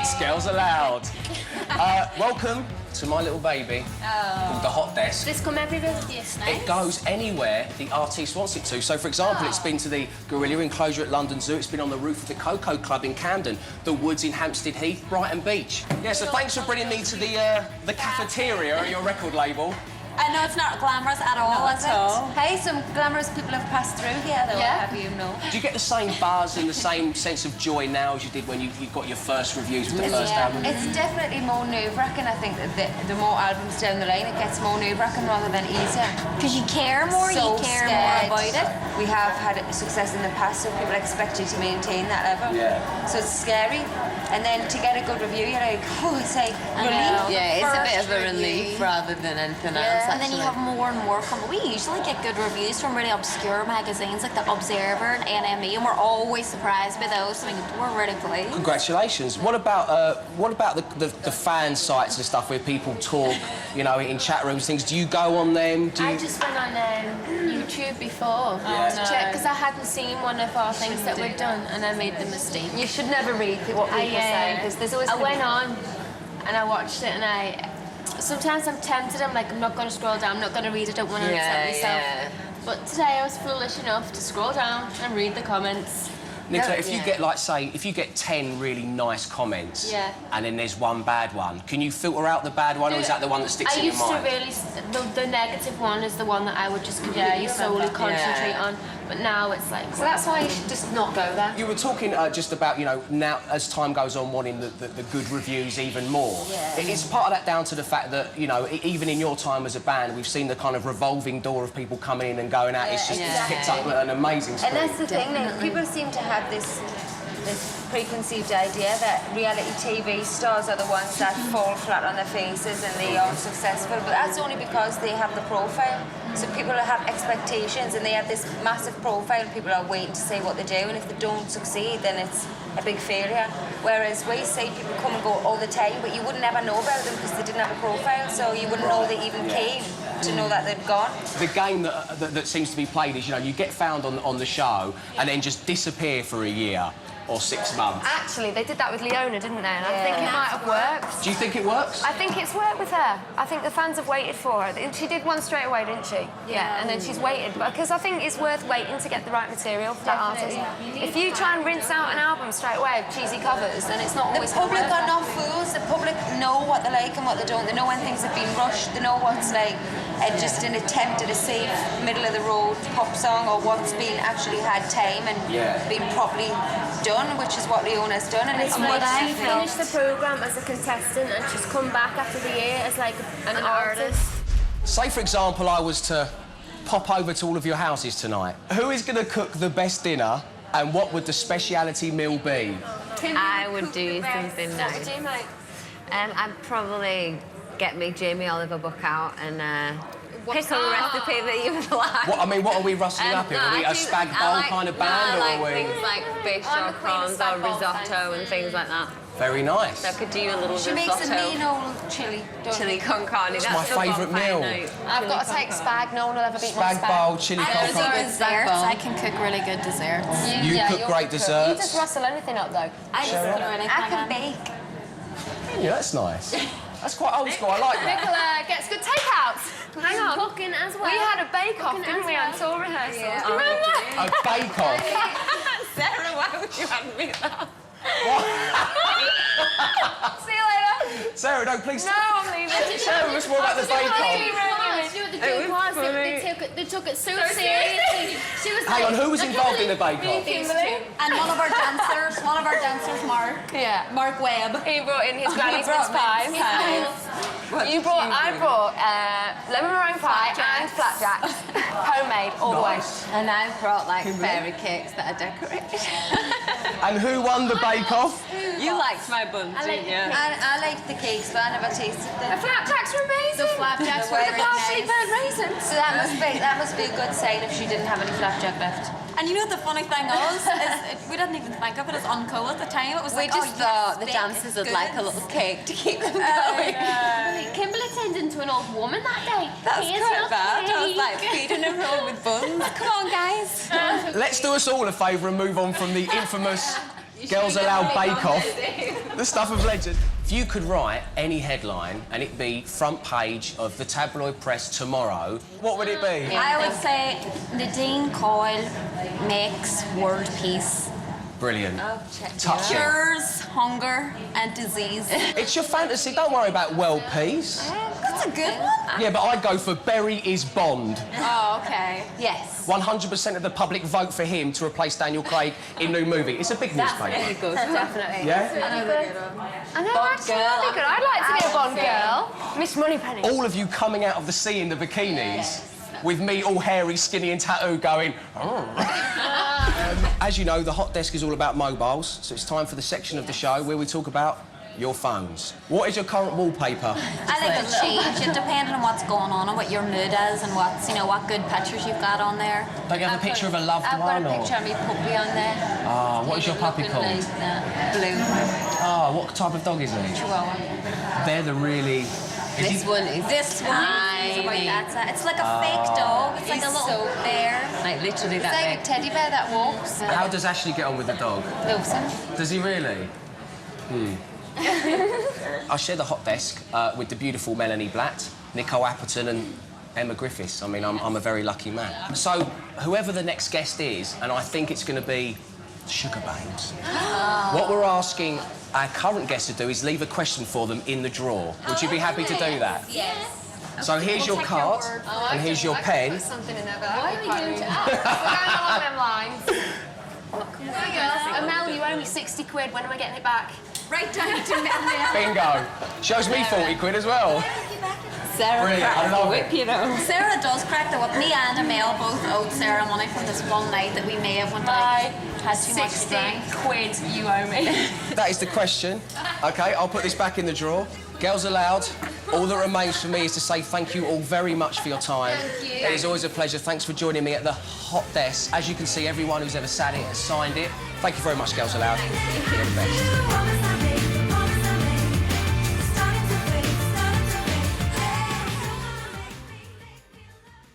It's Girls Aloud. Welcome to my little baby called the Hot Desk. Does this come everywhere with you? It goes anywhere the artiste wants it to. So, for example, it's been to the Gorilla Enclosure at London Zoo, it's been on the roof of the Cocoa Club in Camden, the Woods in Hampstead Heath, Brighton Beach. Yeah, so thanks for bringing me to the cafeteria at your record label. I know it's not glamorous at all, Not is at all. it? Hey, some glamorous people have passed through here, though, Yeah. have you know? Do you get the same buzz and the same sense of joy now as you did when you got your first reviews for the first album? It's definitely more nerve-wracking. I think that the more albums down the line, it gets more nerve-wracking rather than easier. Because you care more, So you care scared. more about it. We have had success in the past, so people expect you to maintain that level. Yeah. So it's scary. And then to get a good review, you're like, oh, it's like relief. Yeah, it's a bit First of a relief review. rather than anything Yeah. else. And then you have more and more come. We usually get good reviews from really obscure magazines like The Observer and NME, and we're always surprised by those. I mean, we're really pleased. Congratulations. What about the fan sites and stuff where people talk, you know, in chat rooms, things? Do you go on them? Do you... I just went on YouTube before to check, because I hadn't seen one of our things that we'd done, and I made the mistake. You should never read what people say, because there's always... I went on and I watched it, and sometimes I'm tempted, I'm like, I'm not going to scroll down, I'm not going to read, I don't want to upset myself. Yeah. But today I was foolish enough to scroll down and read the comments. Nicola, if you get, like, say, if you get 10 really nice comments and then there's one bad one, can you filter out the bad one, or is that the one that sticks in your mind? I used to really... The negative one is the one that I would just completely solely concentrate on. But now it's like... So that's why you should just not go there. You were talking just about, you know, now, as time goes on, wanting the good reviews even more. Yeah. Is part of that down to the fact that, you know, even in your time as a band, we've seen the kind of revolving door of people coming in and going out. It's just it's picked up an amazing speed. And that's the thing, like, people seem to have this preconceived idea that reality TV stars are the ones that fall flat on their faces and they are successful, but that's only because they have the profile. So people have expectations and they have this massive profile and people are waiting to see what they do, and if they don't succeed, then it's a big failure. Whereas we see people come and go all the time, but you would never know about them because they didn't have a profile, so you wouldn't know they even came to know that they'd gone. The game that seems to be played is, you know, you get found on the show and then just disappear for a year or 6 months. Actually, they did that with Leona, didn't they? And I think it might have worked. Do you think it works? I think it's worked with her. I think the fans have waited for her. She did one straight away, didn't she? Yeah, and then she's waited. Because I think it's worth waiting to get the right material for that artist. If you try and rinse out an album straight away of cheesy covers, then it's not always... The public are not fools. The public know what they like and what they don't. They know when things have been rushed. They know what's like just an attempt at a safe, middle-of-the-road pop song, or what's been actually had time and been properly done, which is what Leona's done. And it's Like, like she finished the programme as a contestant and she's come back after the year as like an artist. Say, for example, I was to pop over to all of your houses tonight. Who is going to cook the best dinner, and what would the speciality meal be? I would do something nice. What would you make? I'd probably get me Jamie Oliver book out and pick a recipe that you would like. What, I mean, what are we rustling up here? Are we a spag bowl kind of band, or are we? Things like fish I'm or the queen of prawns spag or bowls, risotto and things like that. Very nice. So I could do you a little she risotto. makes a mean old chili. Chili con carne. It's my favourite meal. I've got to take spag. No one will ever beat my Spag bowl, chili con carne. Desserts. I can cook really good desserts. You cook great You desserts. just rustle anything up, though. I can bake. Yeah, that's nice. That's quite old school. I like that. Nicola gets good takeouts. Hang on. Cooking as well. We had a bake-off, didn't we, on tour rehearsal? Yeah. Do you remember? A bake-off. Sarah, why would you have me that? See you later. Sarah, no, please. No, I'm leaving. Sarah, what's more about the bake-off? You know what the joke was? They took it so seriously. She was Hang on, who was involved in the bake-off? Kimberly. And one of our dancers, Mark. Yeah. Mark Webb. He brought in his granny's mince pies. I brought lemon meringue pie and flapjacks, homemade all the way. And I brought like fairy cakes that are decorated. And who won the bake-off? You liked my bun, didn't you? I liked the cakes, but I never tasted them. The flapjacks were amazing. The flapjacks were with the very partially nice. burnt raisins. So that must be a good sign if she didn't have any flapjack left. And you know what the funny thing was? Is we didn't even think of it as uncool at the time. It was We like, just thought the bake dancers would good. like a little cake to keep them going. Kimberly turned into an old woman that day. That's He is quite not bad. I was cake. like feeding her roll with buns. Come on, guys. Let's do us all a favour and move on from the infamous Girls Aloud Bake Off. The stuff of legend. If you could write any headline and it be front page of the tabloid press tomorrow, what would it be? I would say Nadine Coyle makes world peace. Brilliant. Oh, Touching. Cures hunger and disease. It's your fantasy. Don't worry about world peace. That's a good one. Yeah, but I'd go for Berry is Bond. Oh, okay. Yes. 100% of the public vote for him to replace Daniel Craig in new movie. It's a big newspaper. Good. Definitely. Yeah? I know, actually, that'd be good. I'd like to be a Bond girl. Miss Moneypenny. All of you coming out of the sea in the bikinis, with me all hairy, skinny and tattooed going... As you know, the hot desk is all about mobiles, so it's time for the section of the show where we talk about your phones. What is your current wallpaper? I think it'll change it depending on what's going on and what your mood is and what's, you know, what good pictures you've got on there. Don't you have a picture of a loved I've one? got a picture of me puppy on there. Ah, what is your puppy called? Blue. Ah, what type of dog is he? Chihuahua. They're the really... This one is This one is about that size. It's like a fake dog. It's like a He's little so bear. like literally It's that like a big. teddy bear that walks. How does Ashley get on with the dog? Loves him. Does he really? I share the hot desk with the beautiful Melanie Blatt, Nicole Apperton and Emma Griffiths. I mean, I'm a very lucky man. So, whoever the next guest is, and I think it's going to be Sugar Babes, what we're asking our current guest to do is leave a question for them in the drawer. Would you be happy to do that? Yes. So here's your card, and here's your pen. Put something in there, but why are we doing that? We're going along them lines. Mel, you owe me 60 quid. When am I getting it back? Right down to Melanie. Bingo. Shows me 40 quid as well. Sarah Brilliant, cracked I the love whip, it. you know. Sarah does crack the whip. Me and Emil both owed Sarah money from this one night that we may have went out. Had too much to 60 drink. quid you owe me. That is the question. OK, I'll put this back in the drawer. Girls Aloud, all that remains for me is to say thank you all very much for your time. Thank you. It is always a pleasure. Thanks for joining me at the hot desk. As you can see, everyone who's ever sat it has signed it. Thank you very much, Girls Aloud. You're the best.